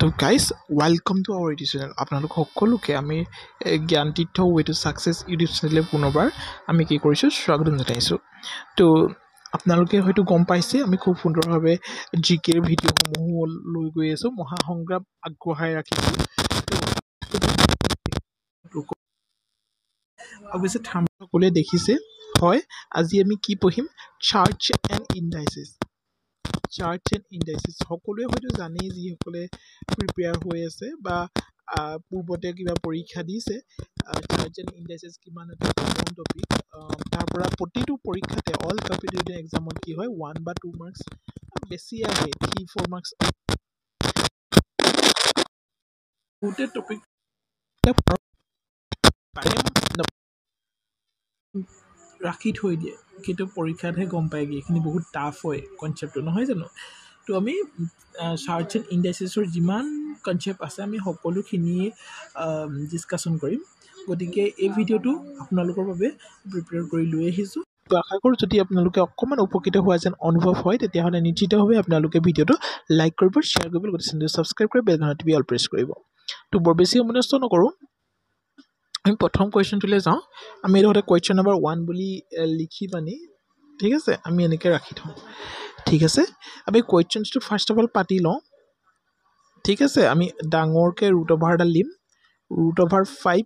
তো guys welcome to our YouTube channel. আপোনালোক সকলোকে আমি জ্ঞান তীৰ্থ ৱে টু ছাকচেছ ইউটিউব চেনেলে পুনৰবাৰ আমি কি কৰিছোঁ স্বাগতম জনাইছোঁ। তো আপোনালোকে হয়তো গম পাইছে আমি খুব সুন্দৰভাৱে জিকেৰ ভিডিঅ'সমূহো লৈ গৈ আছোঁ, মহাসংগ্ৰাম আগবঢ়াই ৰাখিছোঁ। অৱশ্যে সকলোৱে দেখিছে হয়। আজি আমি কি পঢ়িম? Charts and indices. Charts and indices সকলোৱে হয়তো জানেই, যিসকলে প্ৰিপেয়াৰ হৈ আছে বা পূৰ্বতে কিবা পৰীক্ষা দিছে। চাৰ্টছ এণ্ড ইণ্ডাইচেছ কিমান এটা কমন টপিক, তাৰ পৰা প্ৰতিটো পৰীক্ষাতে অল কম্পিটিটিভ এক্সামত কি হয় 1 বা 2 মাৰ্কছ বেছি আহে, 3-4 মাৰ্কছ গোটেই টপিক ৰাখি থৈ দিয়ে, কিন্তু পৰীক্ষাতহে গম পায়গৈ এইখিনি বহুত টাফ হয় কনচেপ্টটো, নহয় জানো? তো আমি চাৰ্টছ এণ্ড ইণ্ডাইচেছৰ যিমান কনচেপ্ট আছে আমি সকলোখিনি ডিছকাশ্যন কৰিম। গতিকে এই ভিডিঅ'টো আপোনালোকৰ বাবে প্ৰিপেয়াৰ কৰি লৈ আহিছোঁ। তো আশা কৰোঁ যদি আপোনালোকে অকণমান উপকৃত হোৱা যেন অনুভৱ হয়, তেতিয়াহ'লে নিশ্চিতভাৱে আপোনালোকে ভিডিঅ'টো লাইক কৰিব, শ্বেয়াৰ কৰিব, লগতে চেনেলটো ছাবস্ক্ৰাইব কৰি বেল ঘণ্টাটো অল প্ৰেছ কৰিব। তো বৰ বেছি সময় নষ্ট নকৰোঁ, আমি প্ৰথম কুৱেশ্যনটোলৈ যাওঁ। আমি এইডোখৰতে কুৱেশ্যন নম্বৰ 1 বুলি লিখি পানি, ঠিক আছে, আমি এনেকৈ ৰাখি থওঁ। ঠিক আছে, আমি কুৱেশ্যনছটো ফাৰ্ষ্ট অফ অল পাতি লওঁ। ঠিক আছে, আমি ডাঙৰকৈ ৰুট অভাৰডাল দিম, √5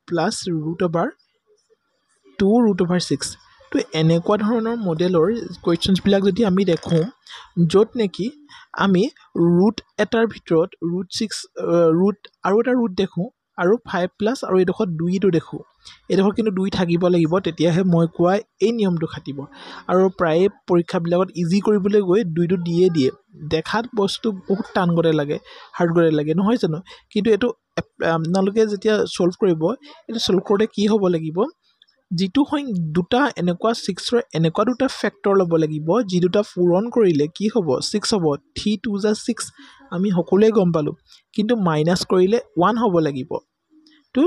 প্লাছ √2 √6। তো এনেকুৱা ধৰণৰ মডেলৰ কুৱেশ্যনছবিলাক যদি আমি দেখোঁ, য'ত নেকি আমি ৰুট এটাৰ ভিতৰত ৰুট আৰু এটা ৰুট দেখোঁ, আৰু 5 প্লাছ আৰু এইডোখৰত 2টো দেখোঁ, এইডোখৰত কিন্তু 2 থাকিব লাগিব, তেতিয়াহে মই কোৱা এই নিয়মটো খাটিব। আৰু প্ৰায়ে পৰীক্ষাবিলাকত ইজি কৰিবলৈ গৈ 2টো দিয়ে দেখাত বস্তু বহুত টান গতে লাগে, হাৰ্ড গতে লাগে, নহয় জানো? কিন্তু এইটো আপোনালোকে যেতিয়া ছল্ভ কৰিব, এইটো ছল্ভ কৰোঁতে কি হ'ব লাগিব, যিটো হয় দুটা এনেকুৱা 6ৰ এনেকুৱা দুটা ফেক্টৰ ল'ব লাগিব, যি দুটা পূৰণ কৰিলে কি হ'ব 6 হ'ব। 3 2 যা 6 আমি সকলোৱে গম পালোঁ, কিন্তু মাইনাছ কৰিলে 1 হ'ব লাগিব। তো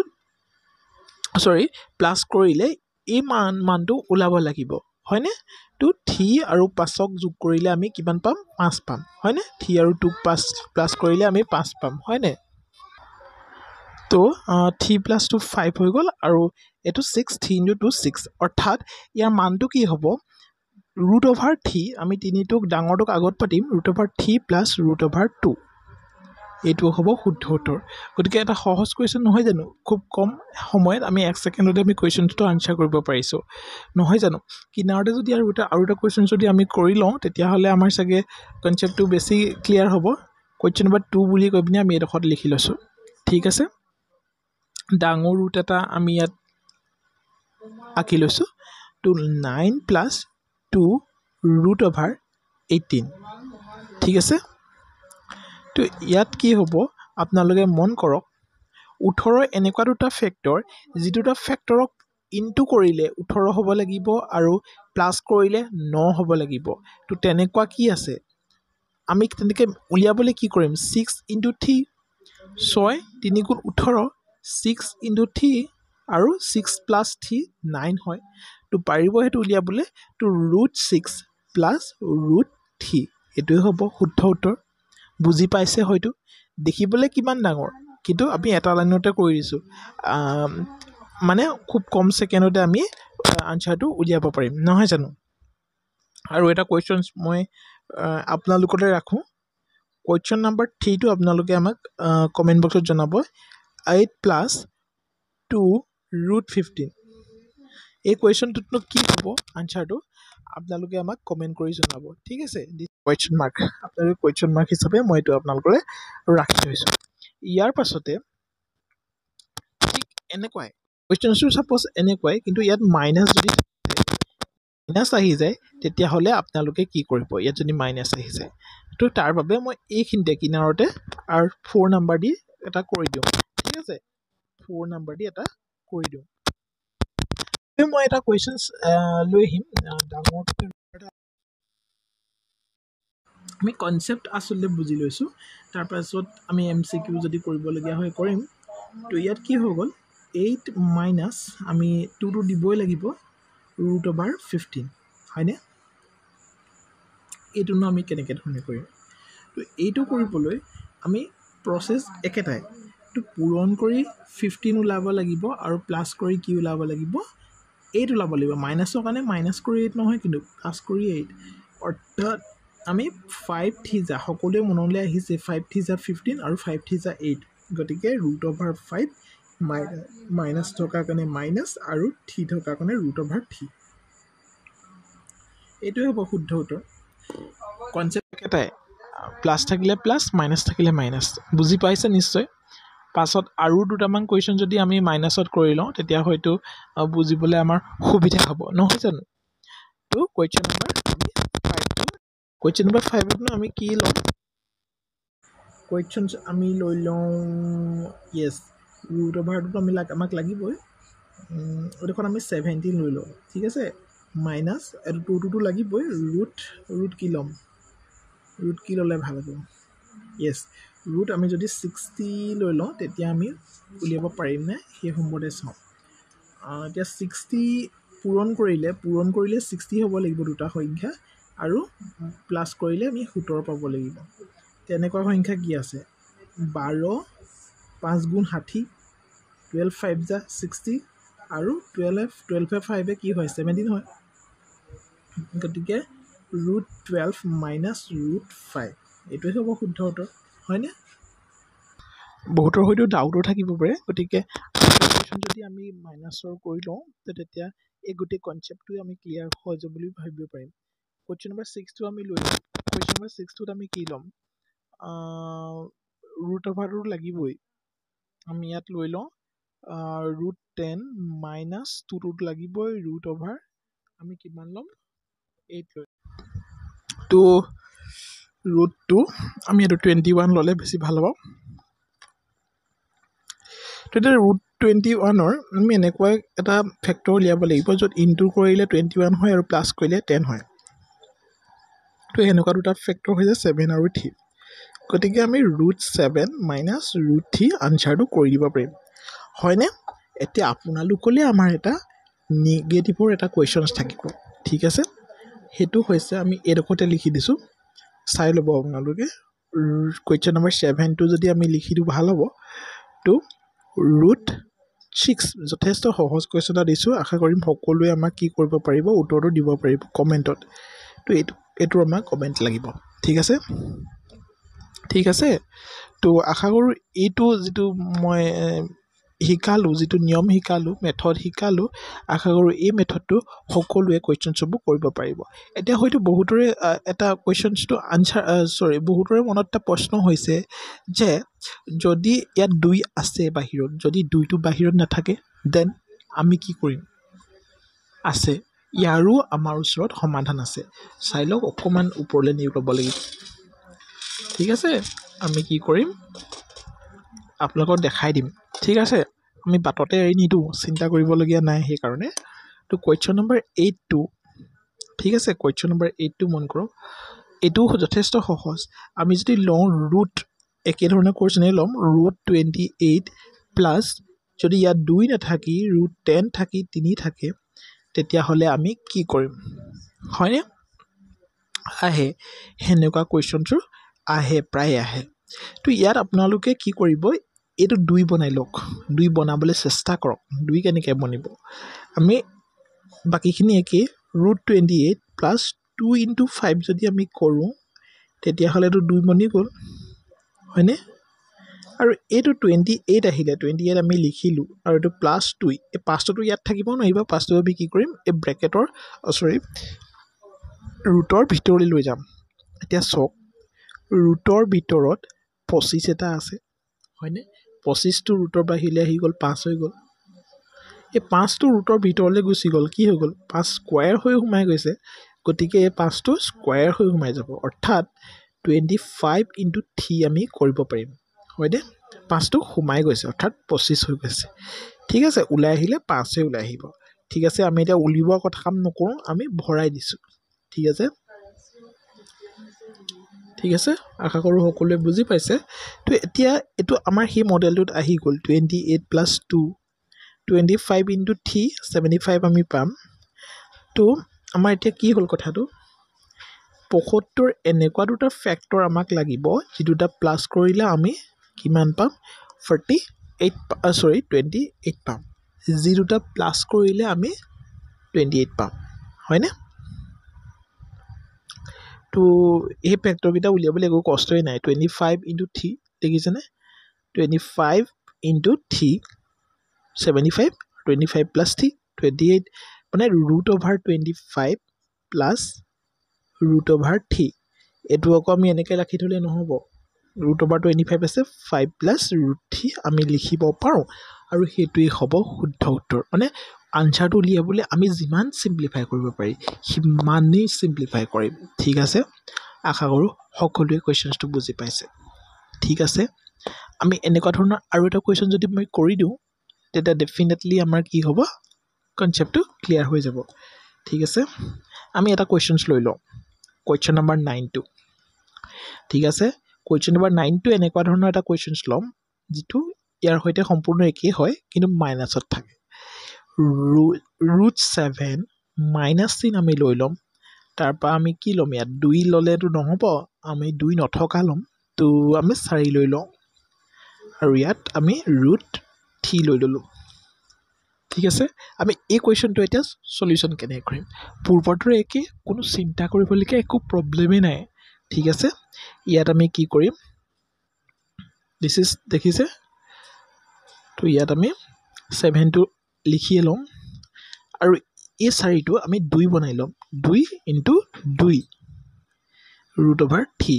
চৰি প্লাছ কৰিলে এই মানটো ওলাব লাগিব, হয়নে? তো 3 আৰু 5ক যোগ কৰিলে আমি কিমান পাম? 5 পাম, হয়নে? 3 আৰু 2ক প্লাছ কৰিলে আমি 5 পাম, হয়নে? তো 3 + 2 5 হৈ গ'ল, আৰু এইটো 6, 3 × 2 6, অৰ্থাৎ ইয়াৰ মানটো কি হ'ব? √3, আমি 3টোক ডাঙৰটোক আগত পাতিম, √3 প্লাছ √2, এইটো হ'ব শুদ্ধ উত্তৰ। গতিকে এটা সহজ কুৱেশ্যন, নহয় জানো? খুব কম সময়ত আমি 1 ছেকেণ্ডতে আমি কুৱেশ্যনটো আনচাৰ কৰিব পাৰিছোঁ, নহয় জানো? কিনাৰতে যদি আৰু এটা কুৱেশ্যন যদি আমি কৰি লওঁ, তেতিয়াহ'লে আমাৰ চাগে কনচেপ্টটো বেছি ক্লিয়াৰ হ'ব। কুৱেশ্যন নম্বৰ 2 বুলি কৈ পিনে আমি এইডোখৰত লিখি লৈছোঁ। ঠিক আছে, ডাঙৰ ৰুট এটা আমি ইয়াত আঁকি লৈছোঁ। তো 9 + 2 √18, ঠিক আছে। তো ইয়াত কি হ'ব আপোনালোকে মন কৰক, 18 এনেকুৱা দুটা ফেক্টৰ, যি দুটা ফেক্টৰক ইনটু কৰিলে 18 হ'ব লাগিব, আৰু প্লাছ কৰিলে 9 হ'ব লাগিব। তো তেনেকুৱা কি আছে, আমি তেনেকৈ উলিয়াবলৈ কি কৰিম? 6 × 3, 6 3 × 18, 6 × 3, আৰু 6 + 3 9 হয়। তো পাৰিব সেইটো উলিয়াবলৈ। তো √6 প্লাছ √3, এইটোৱে হ'ব শুদ্ধ উত্তৰ। বুজি পাইছে হয়তো? দেখিবলৈ কিমান ডাঙৰ, কিন্তু আমি এটা লাইনতে কৰি দিছোঁ, মানে খুব কম ছেকেণ্ডতে আমি আনচাৰটো উলিয়াব পাৰিম, নহয় জানো? আৰু এটা কুৱেশ্যনছ মই আপোনালোকলৈ ৰাখোঁ। কুৱেশ্যন নম্বৰ 3টো আপোনালোকে আমাক কমেণ্ট বক্সত জনাব। 8 + 2 √15, এই কুৱেশ্যনটোতনো কি হ'ব আনচাৰটো, আপোনালোকে আমাক কমেণ্ট কৰি জনাব। ঠিক আছে, কুৱেশ্যন মাৰ্ক, আপোনালোকে কুৱেশ্যন মাৰ্ক হিচাপে মই এইটো আপোনালোকলৈ ৰাখি থৈছোঁ। ইয়াৰ পাছতে ঠিক এনেকুৱাই কুৱেশ্যনটো চাপ'জ এনেকুৱাই, কিন্তু ইয়াত মাইনাছ আহি যায়, তেতিয়াহ'লে আপোনালোকে কি কৰিব? ইয়াত যদি মাইনাছ আহি যায়, তো তাৰ বাবে মই এইখিনিতে কিনাৰতে আৰু 4 নাম্বাৰ দি এটা কৰি দিওঁ। ঠিক আছে, 4 নাম্বাৰ দি এটা কৰি দিওঁ। মই এটা কুৱেশ্যনছ লৈ আহিম, ডাঙৰকৈ আমি কনচেপ্ট আচলতে বুজি লৈছোঁ, তাৰপাছত আমি MCQ যদি কৰিবলগীয়া হয় কৰিম। তো ইয়াত কি হৈ গ'ল, 8 - আমি 2টো দিবই লাগিব, √15, হয়নে? এইটোনো আমি কেনেকৈ ধৰণে কৰিম? তো এইটো কৰিবলৈ আমি প্ৰচেছ একেটাই তো পূৰণ কৰি 15 ওলাব লাগিব আৰু প্লাছ কৰি কি ওলাব লাগিব 8 ওলাব লাগিব মাইনাছৰ কাৰণে মাইনাছ কৰি 8 নহয় কিন্তু প্লাছ কৰি 8 অৰ্থাৎ আমি 5 থিজা সকলোৱে মনলৈ আহিছে 5 থিজা 15 আৰু 5 থিজা 8 গতিকে √5 মাইনাছ থকাৰ কাৰণে মাইনাছ আৰু থি থকাৰ কাৰণে √3 এইটোৱে হ'ব শুদ্ধ উত্তৰ কনচেপ্ট একেটাই প্লাছ থাকিলে প্লাছ মাইনাছ থাকিলে মাইনাছ বুজি পাইছে নিশ্চয় পাছত আৰু দুটামান কুৱেশ্যন যদি আমি মাইনাছত কৰি লওঁ তেতিয়া হয়তো বুজিবলৈ আমাৰ সুবিধা হ'ব নহয় জানো তো কুৱেশ্যন নম্বৰ 5 আমি কি ল'ম কুৱেশ্যন আমি লৈ লওঁ য়েছ √টো আমি আমাক লাগিবই এইডোখন আমি 17 লৈ লওঁ ঠিক আছে মাইনাছ এইটো 2টো লাগিবই ৰুট কি ল'ম ৰুট কি ল'লে ভাল হ'ব য়েছ ৰুট আমি যদি 60 লৈ লওঁ তেতিয়া আমি উলিয়াব পাৰিমনে সেই সম্বন্ধে চাওঁ এতিয়া 60 পূৰণ কৰিলে 60 হ'ব লাগিব দুটা সংখ্যা আৰু প্লাছ কৰিলে আমি 17 পাব লাগিব তেনেকুৱা সংখ্যা কি আছে 12 5 গুণ 60 12 5 যা 60 আৰু 12 5 কি হয় 17 হয় গতিকে √12 মাইনাছ √5 এইটোৱে হ'ব শুদ্ধ উত্তৰ হয়নে বহুতৰ হয়তো ডাউটো থাকিব পাৰে গতিকে যদি আমি মাইনাছৰ কৰি লওঁ তেতিয়া এই গোটেই কনচেপ্টটোৱে আমি ক্লিয়াৰ হৈ যাব বুলি ভাবিব পাৰিম কুৱেশ্যন নম্বৰ 6টো আমি লৈ লওঁ কুৱেশ্যন নম্বৰ 6টোত আমি কি ল'ম √টো লাগিবই আমি ইয়াত লৈ লওঁ √10 মাইনাছ 2টো লাগিবই √, আমি কিমান ল'ম 8 লৈ তো √2 আমি এইটো 21 ল'লে বেছি ভাল হ'ব তেতিয়া √21ৰ আমি এনেকুৱা এটা ফেক্টৰ উলিয়াব লাগিব য'ত ইনটু কৰিলে 21 হয় আৰু প্লাছ কৰিলে 10 হয় তো এনেকুৱা দুটা ফেক্টৰ হৈছে 7 আৰু 3 গতিকে আমি √7 মাইনাছ √3 আনচাৰটো কৰি দিব পাৰিম হয়নে এতিয়া আপোনালোকলৈ আমাৰ এটা নিগেটিভৰ এটা কুৱেশ্যনছ থাকিব ঠিক আছে সেইটো হৈছে আমি এইডোখৰতে লিখি দিছোঁ চাই ল'ব আপোনালোকে কুৱেশ্যন নম্বৰ 7টো যদি আমি লিখি দিওঁ ভাল হ'ব তো √6 যথেষ্ট সহজ কুৱেশ্যন এটা দিছোঁ আশা কৰিম সকলোৱে আমাক কি কৰিব পাৰিব উত্তৰটো দিব পাৰিব কমেণ্টত তো এইটো আমাক কমেণ্ট লাগিব ঠিক আছে তো আশা কৰোঁ এইটো যিটো মই শিকালোঁ যিটো নিয়ম শিকালোঁ মেথড শিকালোঁ আশা কৰোঁ এই মেথডটো সকলোৱে কুৱেশ্যনছবোৰ কৰিব পাৰিব এতিয়া হয়তো বহুতৰে এটা কুৱেশ্যনছটো বহুতৰে মনত এটা প্ৰশ্ন হৈছে যে যদি ইয়াত 2 আছে বাহিৰত যদি 2টো বাহিৰত নাথাকে দেন আমি কি কৰিম আছে ইয়াৰো আমাৰ ওচৰত সমাধান আছে চাই লওক অকণমান ওপৰলৈ নি ল'ব লাগিব ঠিক আছে আমি কি কৰিম আপোনালোকক দেখাই দিম ঠিক আছে আমি বাটতে এৰি নিদিওঁ চিন্তা কৰিবলগীয়া নাই সেইকাৰণে তো কুৱেশ্যন নম্বৰ 8টো ঠিক আছে কুৱেশ্যন নম্বৰ 8টো মন কৰক এইটো যথেষ্ট সহজ আমি যদি লওঁ ৰুট একেধৰণৰ কুৱেশ্যনেই ল'ম √28 প্লাছ যদি ইয়াত 2 নাথাকি √10 থাকি 3 থাকে তেতিয়াহ'লে আমি কি কৰিম হয়নে আহে সেনেকুৱা কুৱেশ্যনছৰ আহে প্ৰায় আহে তো ইয়াত আপোনালোকে কি কৰিব এইটো 2 বনাই লওক 2 বনাবলৈ চেষ্টা কৰক 2 কেনেকৈ বনিব আমি বাকীখিনি একেই √28 প্লাছ 2 × 5 যদি আমি কৰোঁ তেতিয়াহ'লেতো 2 বনি গ'ল হয়নে আৰু এইটো 28 আহিলে 28 আমি লিখিলোঁ আৰু এইটো প্লাছ 2 এই 5টোতো ইয়াত থাকিব নোৱাৰিব 5টো আমি কি কৰিম এই ব্ৰেকেটৰ ৰুটৰ ভিতৰলৈ লৈ যাম এতিয়া চাওক ৰুটৰ ভিতৰত 25 এটা আছে হয়নে 25টো ৰুটৰ বাহিৰলৈ আহি গ'ল 5 হৈ গ'ল এই 5টো ৰুটৰ ভিতৰলৈ গুচি গ'ল কি হৈ গ'ল 5 স্কুৱাৰ হৈ সোমাই গৈছে গতিকে এই 5টো স্কুৱাৰ হৈ সোমাই যাব অৰ্থাৎ 25 × 3 আমি কৰিব পাৰিম হয়নে 5টো সোমাই গৈছে অৰ্থাৎ 25 হৈ গৈছে ঠিক আছে ওলাই আহিলে 5 ওলাই আহিব ঠিক আছে আমি এতিয়া উলিওৱাৰ কথা কাম নকৰোঁ আমি ভৰাই দিছোঁ ঠিক আছে আশা কৰোঁ সকলোৱে বুজি পাইছে তো এতিয়া এইটো আমাৰ সেই মডেলটোত আহি গ'ল 28 প্লাছ 2 25 × 3 75 আমি পাম তো আমাৰ এতিয়া কি হ'ল কথাটো 75 এনেকুৱা দুটা ফেক্টৰ আমাক লাগিব যি দুটা প্লাছ কৰিলে আমি কিমান পাম 28 পাম যি দুটা প্লাছ কৰিলে আমি 28 পাম হয়নে তো এই ফেক্টৰকেইটা উলিয়াবলৈ একো কষ্টই নাই 25 ইনটু 3 দেখিছেনে 25 ইনটু 3 75 25 প্লাছ 3 28 মানে √25 প্লাছ √3 এইটো আকৌ আমি এনেকৈ ৰাখি থ'লে নহ'ব √25 আছে 5 প্লাছ √3 আমি লিখিব পাৰোঁ আৰু সেইটোৱেই হ'ব শুদ্ধ উত্তৰ মানে আনচাৰটো উলিয়াবলৈ আমি যিমান চিম্প্লিফাই কৰিব পাৰি সিমানেই চিম্প্লিফাই কৰিম ঠিক আছে আশা কৰোঁ সকলোৱে কুৱেশ্যনছটো বুজি পাইছে ঠিক আছে আমি এনেকুৱা ধৰণৰ আৰু এটা কুৱেশ্যন যদি মই কৰি দিওঁ তেতিয়া ডেফিনেটলি আমাৰ কি হ'ব কনচেপ্টটো ক্লিয়াৰ হৈ যাব ঠিক আছে আমি এটা কুৱেশ্যনছ লৈ লওঁ কুৱেশ্যন নম্বৰ 9 ঠিক আছে কুৱেশ্যন নম্বৰ 9 এনেকুৱা ধৰণৰ এটা কুৱেশ্যনছ ল'ম যিটো ইয়াৰ সৈতে সম্পূৰ্ণ একেই হয় কিন্তু মাইনাছত থাকে √7 মাইনাছ চিন আমি লৈ ল'ম তাৰপৰা আমি কি ল'ম ইয়াত 2 ল'লেতো নহ'ব আমি 2 নথকা ল'ম তো আমি 4 লৈ লওঁ আৰু ইয়াত আমি √3 লৈ ল'লোঁ ঠিক আছে আমি এই কুৱেশ্যনটো এতিয়া সলিউশ্যন কেনেকৈ কৰিম পূৰ্বটোৰে একে কোনো চিন্তা কৰিবলগীয়া একো প্ৰব্লেমেই নাই ঠিক আছে ইয়াত আমি কি কৰিম দিছ ইজ দেখিছে তো ইয়াত আমি 7টো লিখিয়ে ল'ম আৰু এই 4টো আমি 2 বনাই ল'ম 2 ইনটু 2 √3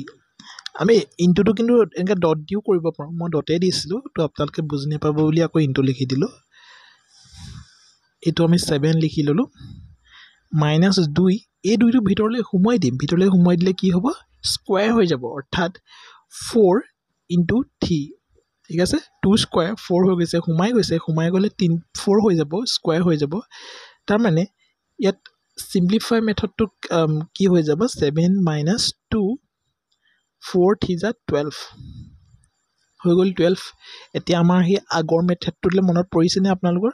আমি ইনটুটো কিন্তু এনেকৈ ডট দিও কৰিব পাৰোঁ মই ডটেই দিছিলোঁ তো আপোনালোকে বুজি নাপাব বুলি আকৌ ইনটু লিখি দিলোঁ এইটো আমি 7 লিখি ল'লোঁ মাইনাছ 2 এই 2টো ভিতৰলৈ সোমোৱাই দিম ভিতৰলৈ সোমোৱাই দিলে কি হ'ব স্কুৱেৰ হৈ যাব অৰ্থাৎ 4 ইনটু 3 ঠিক আছে 2 স্কুৱেৰ 4 হৈ গৈছে সোমাই গ'লে 4 হৈ যাব স্কুৱেৰ হৈ যাব তাৰমানে ইয়াত চিম্প্লিফাই মেথডটো কি হৈ যাব 7 মাইনাছ 2 4 3 = 12 হৈ গ'ল 12 এতিয়া আমাৰ সেই আগৰ মেথডটোলৈ মনত পৰিছেনে আপোনালোকৰ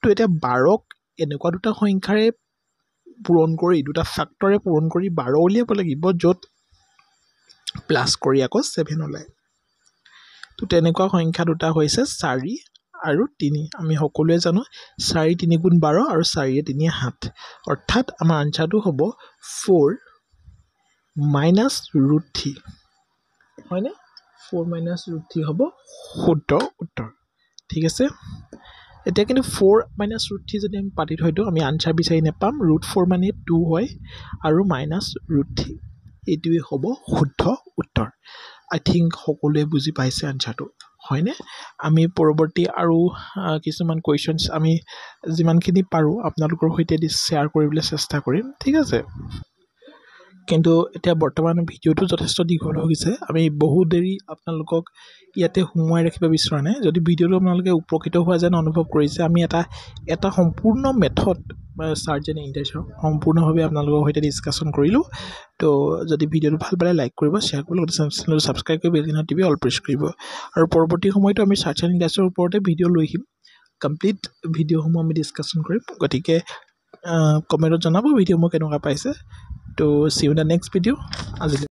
তো এতিয়া 12ক এনেকুৱা দুটা সংখ্যাৰে পূৰণ কৰি দুটা ফেক্টৰে পূৰণ কৰি 12 উলিয়াব লাগিব য'ত প্লাছ কৰি আকৌ 7 ওলায় তো তেনেকুৱা সংখ্যা দুটা হৈছে 4 আৰু 3 আমি সকলোৱে জানো 4 3 × 12 আৰু 4 3 = 7 অৰ্থাৎ আমাৰ আনচাৰটো হ'ব 4 মাইনাছ √3 হয়নে 4 মাইনাছ √3 হ'ব শুদ্ধ উত্তৰ ঠিক আছে এতিয়া কিন্তু 4 মাইনাছ √3 যদি আমি পাতি থৈ দিওঁ আমি আনচাৰ বিচাৰি নাপাম √4 মানে 2 হয় আৰু মাইনাছ √3 এইটোৱেই হ'ব শুদ্ধ উত্তৰ আই থিংক সকলোৱে বুজি পাইছে আনচাৰটো হয়নে আমি পৰৱৰ্তী আৰু কিছুমান কুৱেশ্যনছ আমি যিমানখিনি পাৰোঁ আপোনালোকৰ সৈতে শ্বেয়াৰ কৰিবলৈ চেষ্টা কৰিম ঠিক আছে কিন্তু এতিয়া বৰ্তমান ভিডিঅ'টো যথেষ্ট দীঘল হৈ গৈছে আমি বহু দেৰি আপোনালোকক ইয়াতে সোমোৱাই ৰাখিব বিচৰা নাই যদি ভিডিঅ'টো আপোনালোকে উপকৃত হোৱা যেন অনুভৱ কৰিছে আমি এটা সম্পূৰ্ণ মেথড চাৰ্চ এণ্ড ইণ্টাৰেষ্টৰ সম্পূৰ্ণভাৱে আপোনালোকৰ সৈতে ডিছকাশ্যন কৰিলোঁ তো যদি ভিডিঅ'টো ভাল পালে লাইক কৰিব শ্বেয়াৰ কৰিব লগতে চেনেলটো ছাবস্ক্ৰাইব কৰি বেল আইকন টিপি অল প্ৰেছ কৰিব আৰু পৰৱৰ্তী সময়তো আমি চাৰ্চ এণ্ড ইণ্টাৰেষ্টৰ ওপৰতে ভিডিঅ' লৈ আহিম কমপ্লিট ভিডিঅ'সমূহ আমি ডিছকাশ্যন কৰিম গতিকে কমেণ্টত জনাব ভিডিঅ' মোক কেনেকুৱা পাইছে তো see you in the next video আজিলৈ